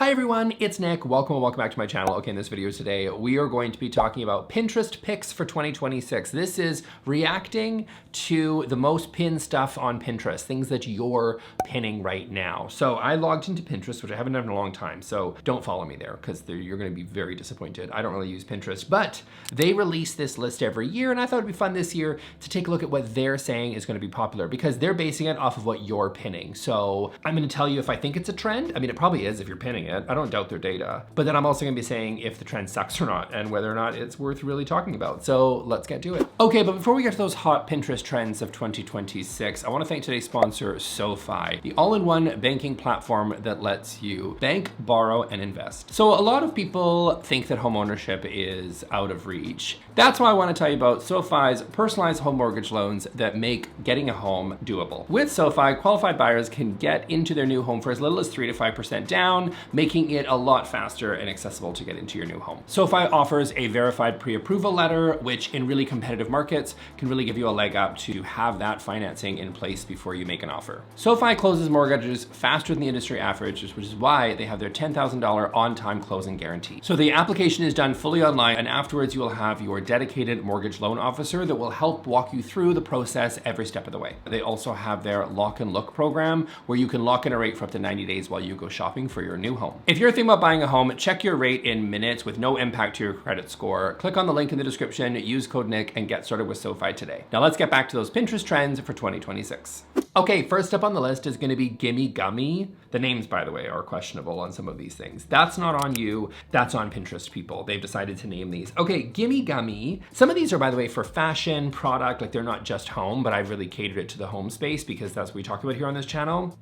Hi everyone, it's Nick. Welcome back to my channel. Okay, in this video today, we are going to be talking about Pinterest picks for 2026. This is reacting to the most pinned stuff on Pinterest, things that you're pinning right now. So I logged into Pinterest, which I haven't done in a long time, so don't follow me there because you're gonna be very disappointed. I don't really use Pinterest, but they release this list every year, and I thought it'd be fun this year to take a look at what they're saying is gonna be popular because they're basing it off of what you're pinning. So I'm gonna tell you if I think it's a trend. I mean, it probably is if you're pinning it. I don't doubt their data. But then I'm also gonna be saying if the trend sucks or not and whether or not it's worth really talking about. So let's get to it. Okay, but before we get to those hot Pinterest trends of 2026, I wanna thank today's sponsor, SoFi, the all-in-one banking platform that lets you bank, borrow, and invest. So a lot of people think that homeownership is out of reach. That's why I wanna tell you about SoFi's personalized home mortgage loans that make getting a home doable. With SoFi, qualified buyers can get into their new home for as little as 3 to 5% down, making it a lot faster and accessible to get into your new home. SoFi offers a verified pre-approval letter, which in really competitive markets can really give you a leg up to have that financing in place before you make an offer. SoFi closes mortgages faster than the industry average, which is why they have their $10,000 on-time closing guarantee. So the application is done fully online, and afterwards you will have your dedicated mortgage loan officer that will help walk you through the process every step of the way. They also have their lock and look program where you can lock in a rate for up to 90 days while you go shopping for your new home. If you're thinking about buying a home, check your rate in minutes with no impact to your credit score. Click on the link in the description, use code Nick, and get started with SoFi today. Now let's get back to those Pinterest trends for 2026. Okay, first up on the list is gonna be Gimme Gummy. The names, by the way, are questionable on some of these things. That's not on you, that's on Pinterest people. They've decided to name these. Okay, Gimme Gummy. Some of these are, by the way, for fashion, product, like they're not just home, but I've really catered it to the home space because that's what we talk about here on this channel.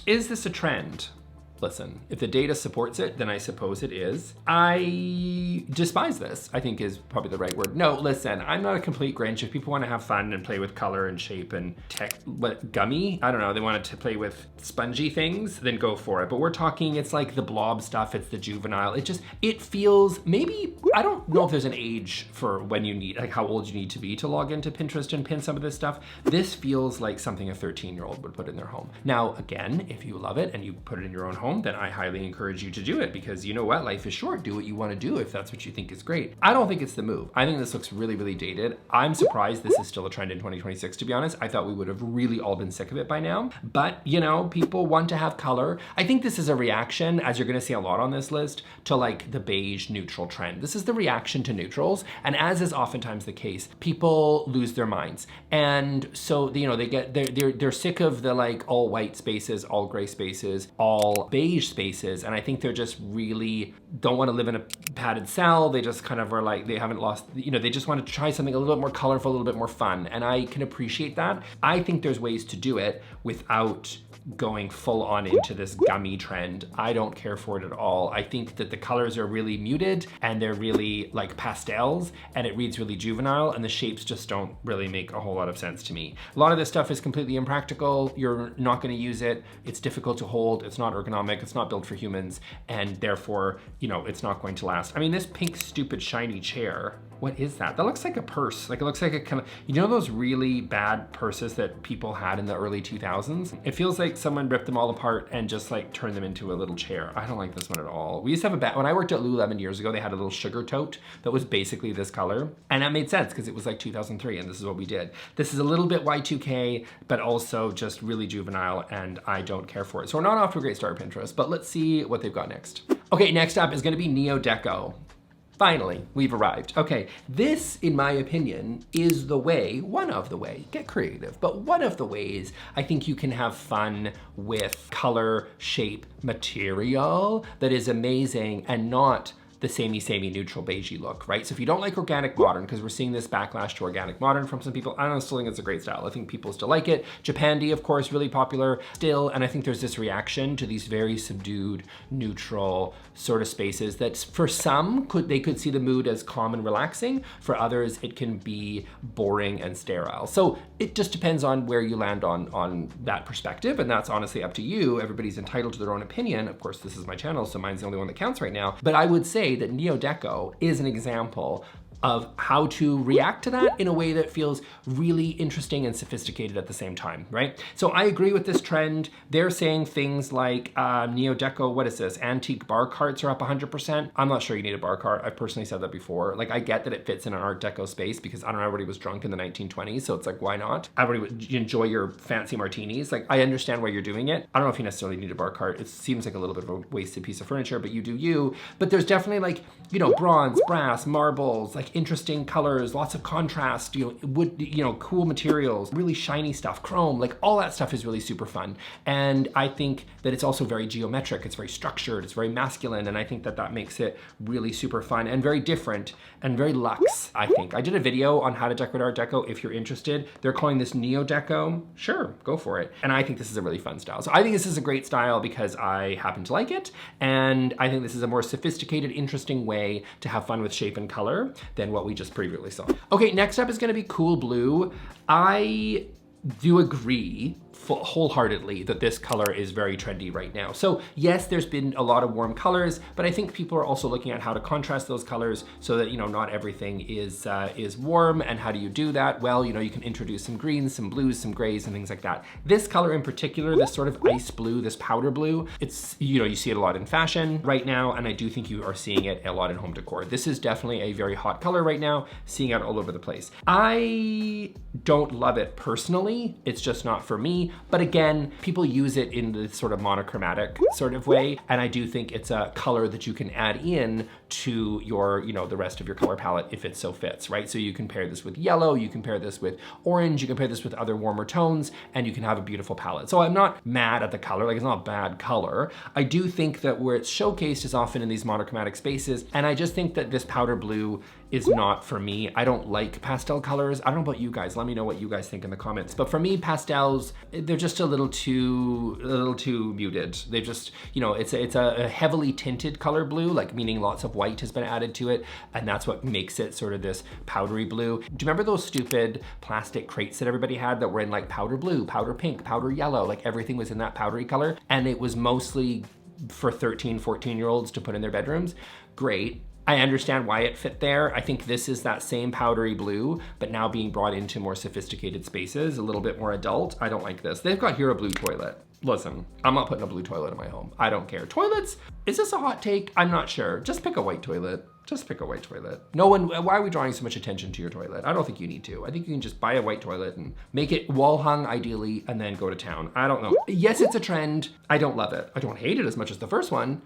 Is this a trend? Listen, if the data supports it, then I suppose it is. I despise this, I think is probably the right word. No, listen, I'm not a complete Grinch. If people wanna have fun and play with color and shape and gummy? I don't know, they wanted to play with spongy things, then go for it. But we're talking, it's like the blob stuff, it's the juvenile. It feels, maybe, I don't know if there's an age for when you need, like how old you need to be to log into Pinterest and pin some of this stuff. This feels like something a 13-year-old would put in their home. Now, again, if you love it and you put it in your own home, then I highly encourage you to do it because you know what, life is short. Do what you want to do if that's what you think is great. I don't think it's the move. I think this looks really, really dated. I'm surprised this is still a trend in 2026, to be honest. I thought we would have really all been sick of it by now, but you know, people want to have color. I think this is a reaction, as you're gonna see a lot on this list, to like the beige neutral trend. This is the reaction to neutrals, and as is oftentimes the case, people lose their minds. And so, you know, they're sick of the like all white spaces, all gray spaces, all beige spaces, and I think they're just really don't want to live in a padded cell. They just kind of are like, they haven't lost, you know, they just want to try something a little bit more colorful, a little bit more fun, and I can appreciate that. I think there's ways to do it without going full on into this gummy trend. I don't care for it at all. I think that the colors are really muted and they're really like pastels and it reads really juvenile and the shapes just don't really make a whole lot of sense to me. A lot of this stuff is completely impractical. You're not gonna use it. It's difficult to hold. It's not ergonomic. It's not built for humans. And therefore, you know, it's not going to last. I mean, this pink, stupid, shiny chair, what is that? That looks like a purse. Like it looks like a kind of, you know those really bad purses that people had in the early 2000s? It feels like someone ripped them all apart and just like turned them into a little chair. I don't like this one at all. We used to have when I worked at Lululemon years ago, they had a little sugar tote that was basically this color. And that made sense because it was like 2003 and this is what we did. This is a little bit Y2K, but also just really juvenile and I don't care for it. So we're not off to a great start, Pinterest, but let's see what they've got next. Okay, next up is gonna be Deco. Finally, we've arrived. Okay, this, in my opinion, is the way, one of the way, get creative, but one of the ways I think you can have fun with color, shape, material that is amazing and not the samey neutral beigey look, right? So if you don't like organic modern, because we're seeing this backlash to organic modern from some people, I don't still think it's a great style. I think people still like it. Japandi, of course, really popular still, and I think there's this reaction to these very subdued, neutral sort of spaces that for some, they could see the mood as calm and relaxing. For others, it can be boring and sterile. So it just depends on where you land on that perspective, and that's honestly up to you. Everybody's entitled to their own opinion. Of course, this is my channel, so mine's the only one that counts right now. But I would say that Deco is an example of how to react to that in a way that feels really interesting and sophisticated at the same time, right? So I agree with this trend. They're saying things like neo-deco, what is this? Antique bar carts are up 100%. I'm not sure you need a bar cart. I've personally said that before. Like, I get that it fits in an art deco space because I don't know, everybody was drunk in the 1920s, so it's like, why not? Everybody would enjoy your fancy martinis. Like, I understand why you're doing it. I don't know if you necessarily need a bar cart. It seems like a little bit of a wasted piece of furniture, but you do you. But there's definitely, like, you know, bronze, brass, marbles, like interesting colors, lots of contrast, you know, wood, you know, cool materials, really shiny stuff, chrome, like all that stuff is really super fun. And I think that it's also very geometric. It's very structured. It's very masculine. And I think that that makes it really super fun and very different and very luxe, I think. I did a video on how to decorate Art Deco. If you're interested, they're calling this neo-deco. Sure, go for it. And I think this is a really fun style. So I think this is a great style because I happen to like it. And I think this is a more sophisticated, interesting way to have fun with shape and color than what we just previously saw. Okay, next up is gonna be cool blue. I do agree wholeheartedly that this color is very trendy right now. So yes, there's been a lot of warm colors, but I think people are also looking at how to contrast those colors so that, you know, not everything is warm. And how do you do that? Well, you know, you can introduce some greens, some blues, some grays, and things like that. This color in particular, this sort of ice blue, this powder blue, it's, you know, you see it a lot in fashion right now, and I do think you are seeing it a lot in home decor. This is definitely a very hot color right now, seeing it all over the place. I don't love it personally. It's just not for me. But again, people use it in the sort of monochromatic sort of way. And I do think it's a color that you can add in to your, you know, the rest of your color palette if it so fits, right? So you can pair this with yellow, you can pair this with orange, you can pair this with other warmer tones, and you can have a beautiful palette. So I'm not mad at the color, like it's not a bad color. I do think that where it's showcased is often in these monochromatic spaces. And I just think that this powder blue is not for me. I don't like pastel colors. I don't know about you guys. Let me know what you guys think in the comments. But for me, pastels, they're just a little too muted. They just, you know, it's a heavily tinted color blue, like meaning lots of white has been added to it. And that's what makes it sort of this powdery blue. Do you remember those stupid plastic crates that everybody had that were in like powder blue, powder pink, powder yellow, like everything was in that powdery color? And it was mostly for 13, 14-year-olds to put in their bedrooms. Great. I understand why it fit there. I think this is that same powdery blue, but now being brought into more sophisticated spaces, a little bit more adult. I don't like this. They've got here a blue toilet. Listen, I'm not putting a blue toilet in my home. I don't care. Toilets, is this a hot take? I'm not sure. Just pick a white toilet. Just pick a white toilet. No one, why are we drawing so much attention to your toilet? I don't think you need to. I think you can just buy a white toilet and make it wall hung ideally and then go to town. I don't know. Yes, it's a trend. I don't love it. I don't hate it as much as the first one,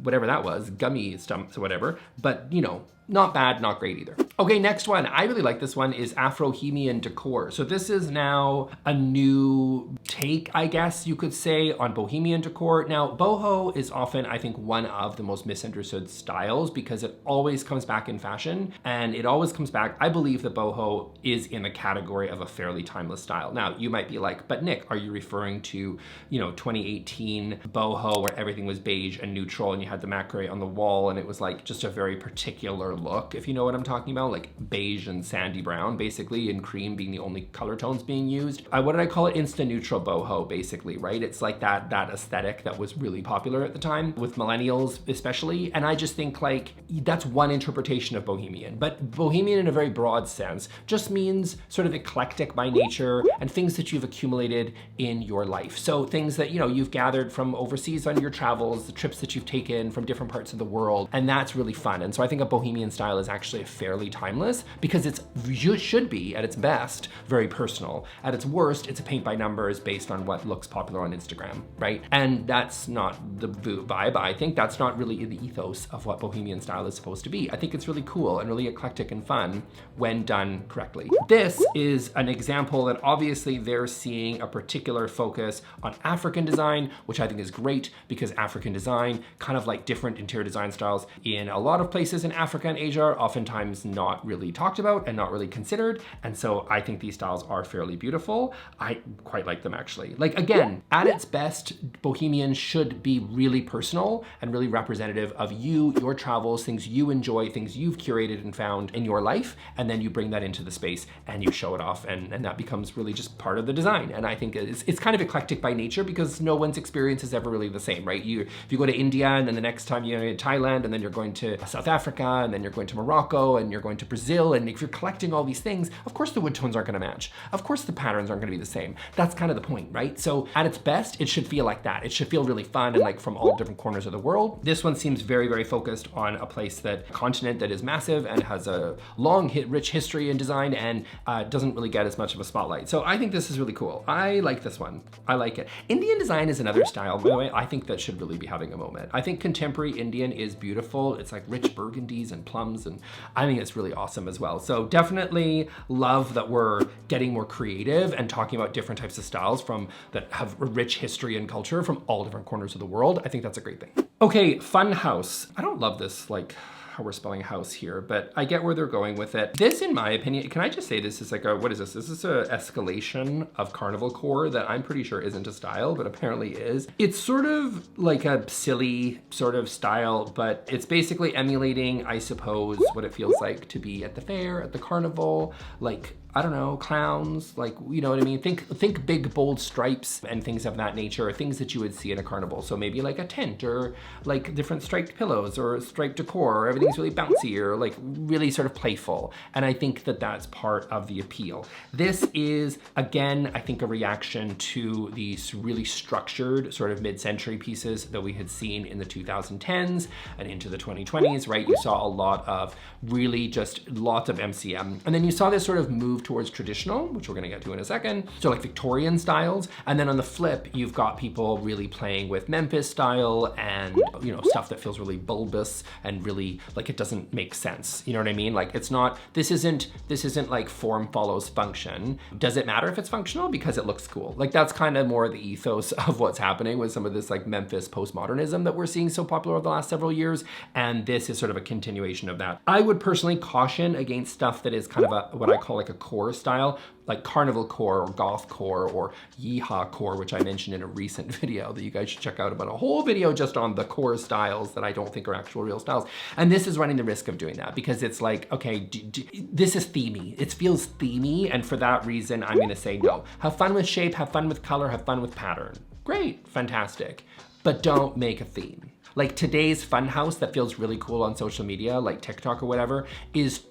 whatever that was, gummy stumps or whatever, but you know, not bad, not great either. Okay, next one. I really like this one, is Afrohemian Decor. So this is now a new take, I guess you could say, on Bohemian decor. Now, boho is often, I think, one of the most misunderstood styles because it always comes back in fashion, and it always comes back. I believe that boho is in the category of a fairly timeless style. Now, you might be like, but Nick, are you referring to, you know, 2018 boho where everything was beige and neutral and you had the macrame on the wall and it was like just a very particular look, if you know what I'm talking about, like beige and sandy brown, basically, and cream being the only color tones being used. What did I call it? Insta neutral boho, basically, right? It's like that aesthetic that was really popular at the time with millennials especially. And I just think like that's one interpretation of bohemian, but bohemian in a very broad sense just means sort of eclectic by nature and things that you've accumulated in your life. So things that, you know, you've gathered from overseas on your travels, the trips that you've taken from different parts of the world, and that's really fun. And so I think a bohemian style is actually fairly timeless because it should be at its best very personal. At its worst, it's a paint by numbers based on what looks popular on Instagram, right? And that's not the vibe. I think that's not really in the ethos of what bohemian style is supposed to be. I think it's really cool and really eclectic and fun when done correctly. This is an example that obviously they're seeing a particular focus on African design, which I think is great because African design, kind of like different interior design styles in a lot of places in Africa and Asia, are oftentimes not really talked about and not really considered. And so I think these styles are fairly beautiful. I quite like them actually. Like again, at its best, bohemian should be really personal and really representative of you, your travels, things you enjoy, things you've curated and found in your life. And then you bring that into the space and you show it off, and that becomes really just part of the design. And I think it's kind of eclectic by nature because no one's experience is ever really the same, right? If you go to India and then the next time you're in Thailand, and then you're going to South Africa, and then you're going to Morocco, and you're going to Brazil, and if you're collecting all these things, of course the wood tones aren't gonna match. Of course the patterns aren't gonna be the same. That's kind of the point, right? So at its best, it should feel like that. It should feel really fun and like from all different corners of the world. This one seems very, very focused on a place a continent that is massive and has a long, rich history in design and doesn't really get as much of a spotlight. So I think this is really cool. I like this one. I like it. Indian design is another style, by the way, I think that should really be having a moment. I think contemporary Indian is beautiful. It's like rich burgundies and plums, and I think it's really awesome as well. So definitely love that we're getting more creative and talking about different types of styles that have a rich history and culture from all different corners of the world. I think that's a great thing. Okay, Funhaus. I don't love this, like, how we're spelling house here, but I get where they're going with it. This, in my opinion, can I just say this is like a, what is this? This is a escalation of carnival core that I'm pretty sure isn't a style, but apparently is. It's sort of like a silly sort of style, but it's basically emulating, I suppose, what it feels like to be at the fair, at the carnival, like, I don't know, clowns, like, you know what I mean? Think big, bold stripes and things of that nature, or things that you would see in a carnival. So maybe like a tent, or like different striped pillows, or striped decor, or everything's really bouncy, or like really sort of playful. And I think that that's part of the appeal. This is, again, I think a reaction to these really structured sort of mid-century pieces that we had seen in the 2010s and into the 2020s, right? You saw a lot of really just lots of MCM. And then you saw this sort of move towards traditional, which we're gonna get to in a second. So like Victorian styles. And then on the flip, you've got people really playing with Memphis style and, you know, stuff that feels really bulbous and really like it doesn't make sense. You know what I mean? Like it's not, this isn't like form follows function. Does it matter if it's functional? Because it looks cool. Like that's kind of more the ethos of what's happening with some of this like Memphis postmodernism that we're seeing so popular over the last several years. And this is sort of a continuation of that. I would personally caution against stuff that is kind of a, what I call like a core style, like carnival core or goth core or yeehaw core, which I mentioned in a recent video that you guys should check out, about a whole video just on the core styles that I don't think are actual real styles. And this is running the risk of doing that because it's like, okay, this is themey. It feels themey, and for that reason, I'm gonna say no. Have fun with shape, have fun with color, have fun with pattern. Great, fantastic, but don't make a theme. Like today's Funhaus that feels really cool on social media, like TikTok or whatever, is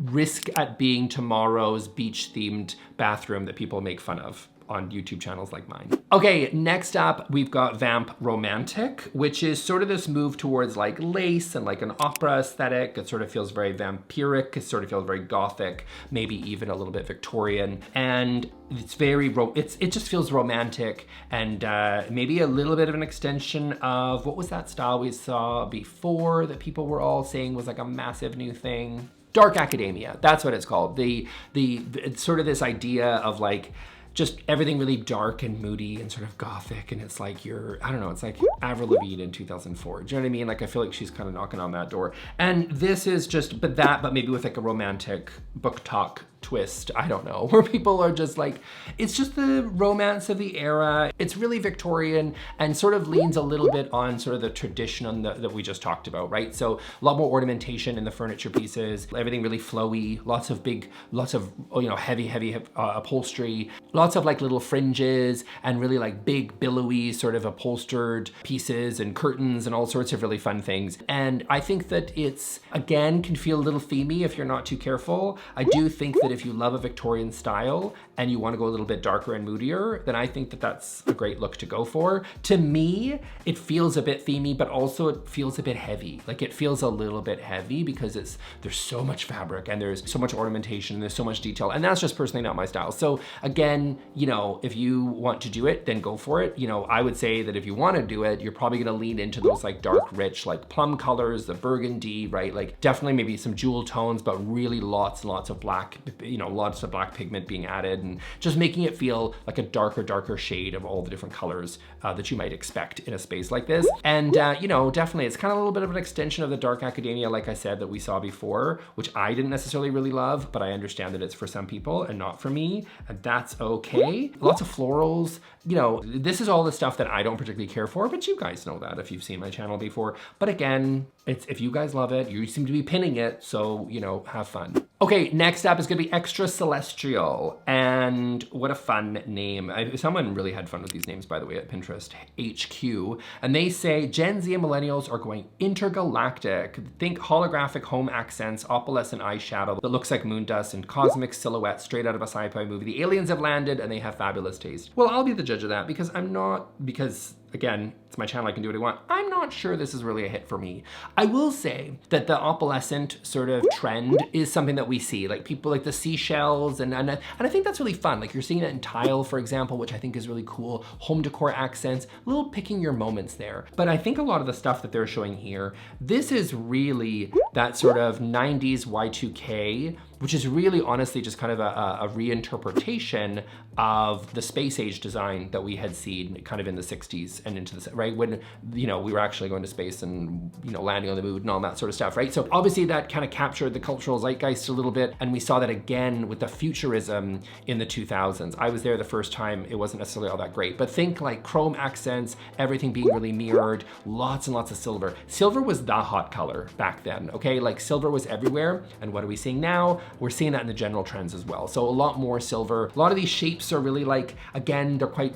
risk at being tomorrow's beach-themed bathroom that people make fun of on YouTube channels like mine. Okay, next up, we've got Vamp Romantic, which is sort of this move towards like lace and like an opera aesthetic. It sort of feels very vampiric. It sort of feels very gothic, maybe even a little bit Victorian. And it's very, it just feels romantic and maybe a little bit of an extension of, what was that style we saw before that people were all saying was like a massive new thing? Dark academia, that's what it's called. It's sort of this idea of like, just everything really dark and moody and sort of gothic, and it's like I don't know, it's like Avril Lavigne in 2004. Do you know what I mean? Like I feel like she's kind of knocking on that door. And this is just, but maybe with like a romantic book talk twist, I don't know, where people are just like, it's just the romance of the era. It's really Victorian and sort of leans a little bit on sort of the tradition that we just talked about, right? So a lot more ornamentation in the furniture pieces, everything really flowy, lots of, you know, heavy upholstery, lots of like little fringes and really like big billowy sort of upholstered pieces and curtains and all sorts of really fun things. And I think that it's, again, can feel a little themey if you're not too careful. I do think that if you love a Victorian style and you want to go a little bit darker and moodier, then I think that that's a great look to go for. To me, it feels a bit themey, but also it feels a bit heavy. Like it feels a little bit heavy because there's so much fabric and there's so much ornamentation and there's so much detail, and that's just personally not my style. So again, you know, if you want to do it, then go for it. You know, I would say that if you want to do it, you're probably going to lean into those like dark, rich, like plum colors, the burgundy, right? Like definitely maybe some jewel tones, but really lots and lots of black, you know, lots of black pigment being added and just making it feel like a darker shade of all the different colors that you might expect in a space like this. And, you know, definitely it's kind of a little bit of an extension of the dark academia, like I said, that we saw before, which I didn't necessarily really love, but I understand that it's for some people and not for me, and that's okay. okay. Lots of florals. You know, this is all the stuff that I don't particularly care for, but you guys know that if you've seen my channel before. But again, if you guys love it, you seem to be pinning it, so, you know, have fun. Okay, next up is gonna be Extra Celestial, and what a fun name. Someone really had fun with these names, by the way, at Pinterest HQ, and they say Gen Z and millennials are going intergalactic. Think holographic home accents, opalescent eyeshadow that looks like moon dust, and cosmic silhouettes straight out of a sci-fi movie. The aliens have landed and they have fabulous taste. Well, I'll be the judge of that because again, it's my channel, I can do what I want. I'm not sure this is really a hit for me. I will say that the opalescent sort of trend is something that we see, like people like the seashells, and I think that's really fun. Like you're seeing it in tile, for example, which I think is really cool. Home decor accents, little picking your moments there. But I think a lot of the stuff that they're showing here, this is really that sort of 90s Y2K, which is really honestly just kind of a reinterpretation of the space age design that we had seen kind of in the 60s and into the, right? When, you know, we were actually going to space and, you know, landing on the moon and all that sort of stuff, right? So obviously that kind of captured the cultural zeitgeist a little bit, and we saw that again with the futurism in the 2000s. I was there the first time, it wasn't necessarily all that great, but think like chrome accents, everything being really mirrored, lots and lots of silver. Silver was the hot color back then, okay? Like silver was everywhere, and what are we seeing now? We're seeing that in the general trends as well. So a lot more silver. A lot of these shapes are really like, again, they're quite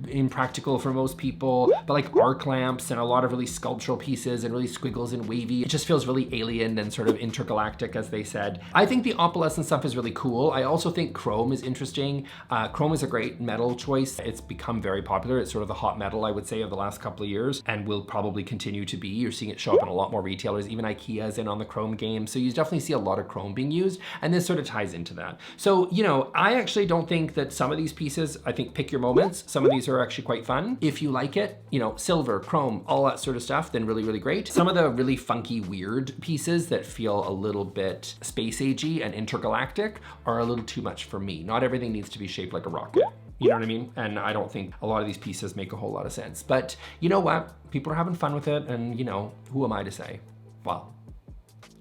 impractical for most people, but like arc lamps and a lot of really sculptural pieces and really squiggles and wavy. It just feels really alien and sort of intergalactic, as they said. I think the opalescent stuff is really cool. I also think chrome is interesting. Chrome is a great metal choice. It's become very popular. It's sort of the hot metal, I would say, of the last couple of years, and will probably continue to be. You're seeing it show up in a lot more retailers. Even IKEA's in on the chrome game. So you definitely see a lot of chrome being used, and this sort of ties into that. So, you know, I actually don't think that some of these pieces, I think pick your moments. Some of these are actually quite fun. If you like it, you know, silver, chrome, all that sort of stuff, then really, really great. Some of the really funky, weird pieces that feel a little bit space agey and intergalactic are a little too much for me. Not everything needs to be shaped like a rocket. You know what I mean? And I don't think a lot of these pieces make a whole lot of sense. But you know what? People are having fun with it, and you know, who am I to say? Well,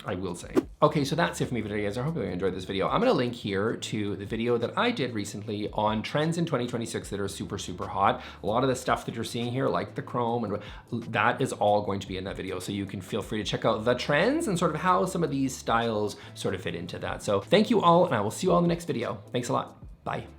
I will say. Okay, so that's it for me for today, guys. I hope you enjoyed this video. I'm gonna link here to the video that I did recently on trends in 2026 that are super, super hot. A lot of the stuff that you're seeing here, like the chrome, and that is all going to be in that video. So you can feel free to check out the trends and sort of how some of these styles sort of fit into that. So thank you all, and I will see you all in the next video. Thanks a lot. Bye.